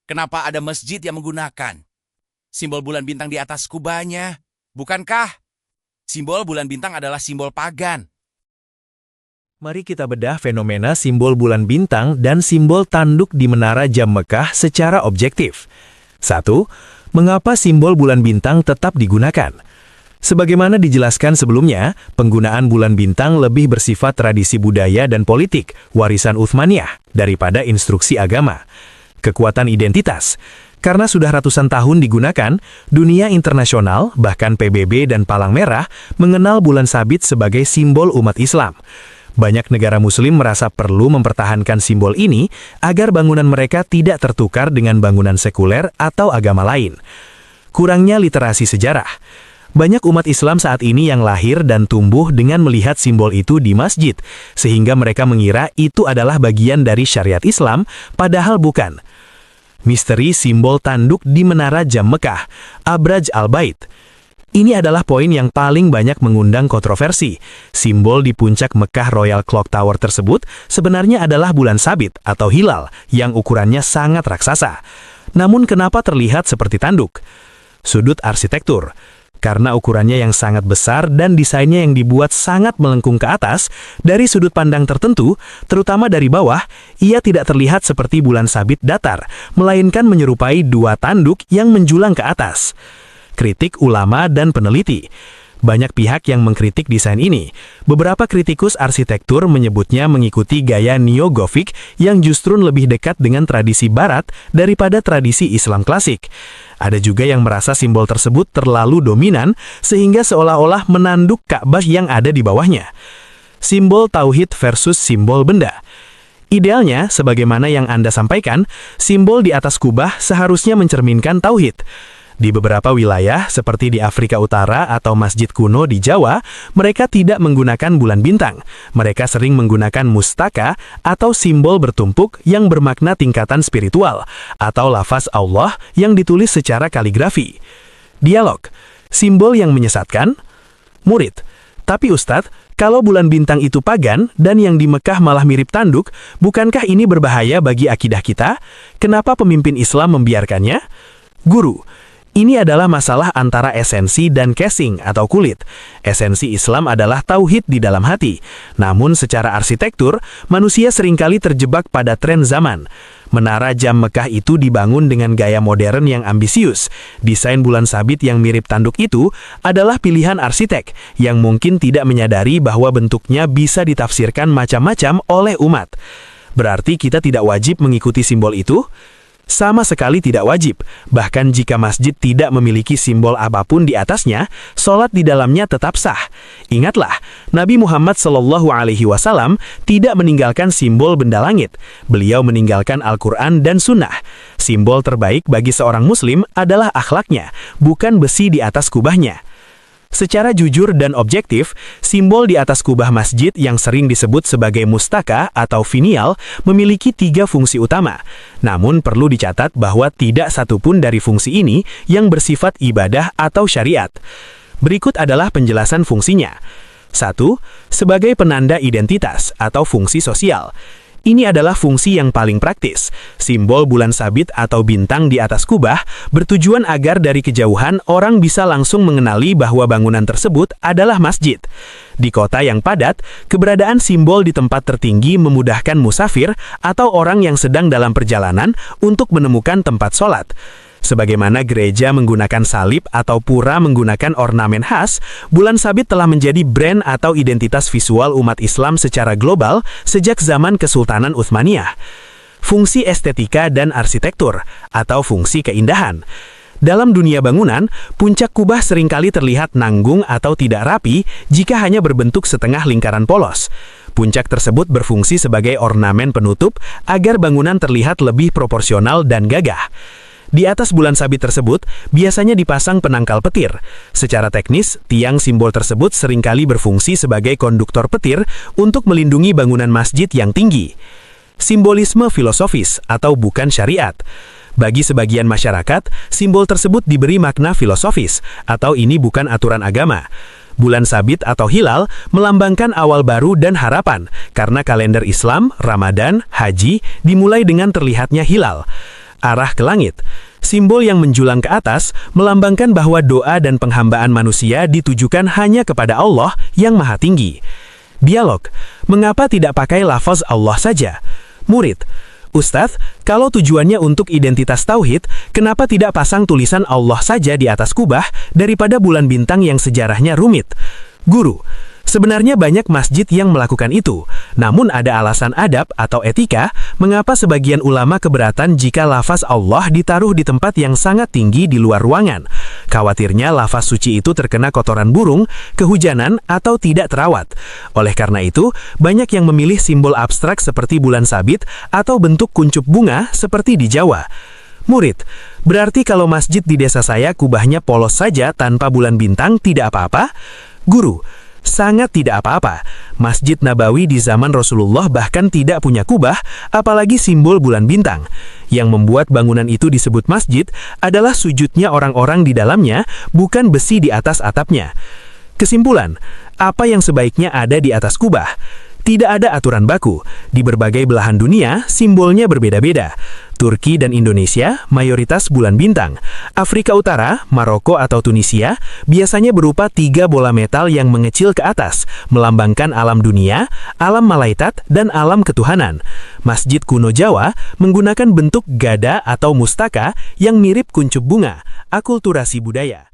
Kenapa ada masjid yang menggunakan simbol bulan bintang di atas kubahnya? Bukankah simbol bulan bintang adalah simbol pagan? Mari kita bedah fenomena simbol bulan bintang dan simbol tanduk di Menara Jam Mekah secara objektif. 1. Mengapa simbol bulan bintang tetap digunakan? Sebagaimana dijelaskan sebelumnya, penggunaan bulan bintang lebih bersifat tradisi budaya dan politik, warisan Uthmaniyah, daripada instruksi agama. Kekuatan identitas. Karena sudah ratusan tahun digunakan, dunia internasional, bahkan PBB dan Palang Merah, mengenal bulan sabit sebagai simbol umat Islam. Banyak negara muslim merasa perlu mempertahankan simbol ini agar bangunan mereka tidak tertukar dengan bangunan sekuler atau agama lain. Kurangnya literasi sejarah. Banyak umat Islam saat ini yang lahir dan tumbuh dengan melihat simbol itu di masjid, sehingga mereka mengira itu adalah bagian dari syariat Islam, padahal bukan. Misteri simbol tanduk di Menara Jam Mekah, Abraj al-Bait. Ini adalah poin yang paling banyak mengundang kontroversi. Simbol di puncak Mekah Royal Clock Tower tersebut sebenarnya adalah bulan sabit atau hilal yang ukurannya sangat raksasa. Namun kenapa terlihat seperti tanduk? Sudut arsitektur. Karena ukurannya yang sangat besar dan desainnya yang dibuat sangat melengkung ke atas, dari sudut pandang tertentu, terutama dari bawah, ia tidak terlihat seperti bulan sabit datar, melainkan menyerupai dua tanduk yang menjulang ke atas. Kritik ulama dan peneliti. Banyak pihak yang mengkritik desain ini. Beberapa kritikus arsitektur menyebutnya mengikuti gaya neo-Gothic yang justru lebih dekat dengan tradisi barat daripada tradisi Islam klasik. Ada juga yang merasa simbol tersebut terlalu dominan sehingga seolah-olah menanduk Ka'bah yang ada di bawahnya. Simbol tauhid versus simbol benda. Idealnya, sebagaimana yang Anda sampaikan, simbol di atas kubah seharusnya mencerminkan tauhid. Di beberapa wilayah, seperti di Afrika Utara atau masjid kuno di Jawa, mereka tidak menggunakan bulan bintang. Mereka sering menggunakan mustaka atau simbol bertumpuk yang bermakna tingkatan spiritual, atau lafaz Allah yang ditulis secara kaligrafi. Dialog. Simbol yang menyesatkan? Murid. Tapi Ustadz, kalau bulan bintang itu pagan dan yang di Mekah malah mirip tanduk, bukankah ini berbahaya bagi akidah kita? Kenapa pemimpin Islam membiarkannya? Guru. Ini adalah masalah antara esensi dan casing atau kulit. Esensi Islam adalah tauhid di dalam hati. Namun secara arsitektur, manusia seringkali terjebak pada tren zaman. Menara Jam Mekah itu dibangun dengan gaya modern yang ambisius. Desain bulan sabit yang mirip tanduk itu adalah pilihan arsitek yang mungkin tidak menyadari bahwa bentuknya bisa ditafsirkan macam-macam oleh umat. Berarti kita tidak wajib mengikuti simbol itu? Sama sekali tidak wajib. Bahkan jika masjid tidak memiliki simbol apapun di atasnya, sholat di dalamnya tetap sah. Ingatlah, Nabi Muhammad SAW tidak meninggalkan simbol benda langit. Beliau meninggalkan Al-Quran dan Sunnah. Simbol terbaik bagi seorang muslim adalah akhlaknya, bukan besi di atas kubahnya. Secara jujur dan objektif, simbol di atas kubah masjid yang sering disebut sebagai mustaka atau finial memiliki 3 fungsi utama. Namun perlu dicatat bahwa tidak satupun dari fungsi ini yang bersifat ibadah atau syariat. Berikut adalah penjelasan fungsinya. 1. Sebagai penanda identitas atau fungsi sosial. Ini adalah fungsi yang paling praktis. Simbol bulan sabit atau bintang di atas kubah bertujuan agar dari kejauhan orang bisa langsung mengenali bahwa bangunan tersebut adalah masjid. Di kota yang padat, keberadaan simbol di tempat tertinggi memudahkan musafir atau orang yang sedang dalam perjalanan untuk menemukan tempat sholat. Sebagaimana gereja menggunakan salib atau pura menggunakan ornamen khas, bulan sabit telah menjadi brand atau identitas visual umat Islam secara global sejak zaman Kesultanan Utsmaniyah. Fungsi estetika dan arsitektur, atau fungsi keindahan. Dalam dunia bangunan, puncak kubah seringkali terlihat nanggung atau tidak rapi jika hanya berbentuk setengah lingkaran polos. Puncak tersebut berfungsi sebagai ornamen penutup agar bangunan terlihat lebih proporsional dan gagah. Di atas bulan sabit tersebut, biasanya dipasang penangkal petir. Secara teknis, tiang simbol tersebut seringkali berfungsi sebagai konduktor petir untuk melindungi bangunan masjid yang tinggi. Simbolisme filosofis atau bukan syariat. Bagi sebagian masyarakat, simbol tersebut diberi makna filosofis, atau ini bukan aturan agama. Bulan sabit atau hilal melambangkan awal baru dan harapan, karena kalender Islam, Ramadan, Haji dimulai dengan terlihatnya hilal. arah ke langit. Simbol yang menjulang ke atas melambangkan bahwa doa dan penghambaan manusia ditujukan hanya kepada Allah yang Maha Tinggi. Dialog, mengapa tidak pakai lafaz Allah saja? Murid, Ustadz, kalau tujuannya untuk identitas tauhid, kenapa tidak pasang tulisan Allah saja di atas kubah daripada bulan bintang yang sejarahnya rumit? Guru, sebenarnya banyak masjid yang melakukan itu, namun ada alasan adab atau etika mengapa sebagian ulama keberatan jika lafaz Allah ditaruh di tempat yang sangat tinggi di luar ruangan. Khawatirnya lafaz suci itu terkena kotoran burung, kehujanan, atau tidak terawat. Oleh karena itu, banyak yang memilih simbol abstrak seperti bulan sabit atau bentuk kuncup bunga seperti di Jawa. Murid, berarti kalau masjid di desa saya kubahnya polos saja tanpa bulan bintang tidak apa-apa? Guru, sangat tidak apa-apa. Masjid Nabawi di zaman Rasulullah bahkan tidak punya kubah, apalagi simbol bulan bintang. Yang membuat bangunan itu disebut masjid adalah sujudnya orang-orang di dalamnya, bukan besi di atas atapnya. Kesimpulan, apa yang sebaiknya ada di atas kubah? Tidak ada aturan baku. Di berbagai belahan dunia, simbolnya berbeda-beda. Turki dan Indonesia mayoritas bulan bintang. Afrika Utara, Maroko atau Tunisia biasanya berupa 3 bola metal yang mengecil ke atas, melambangkan alam dunia, alam malaikat, dan alam ketuhanan. Masjid kuno Jawa menggunakan bentuk gada atau mustaka yang mirip kuncup bunga, akulturasi budaya.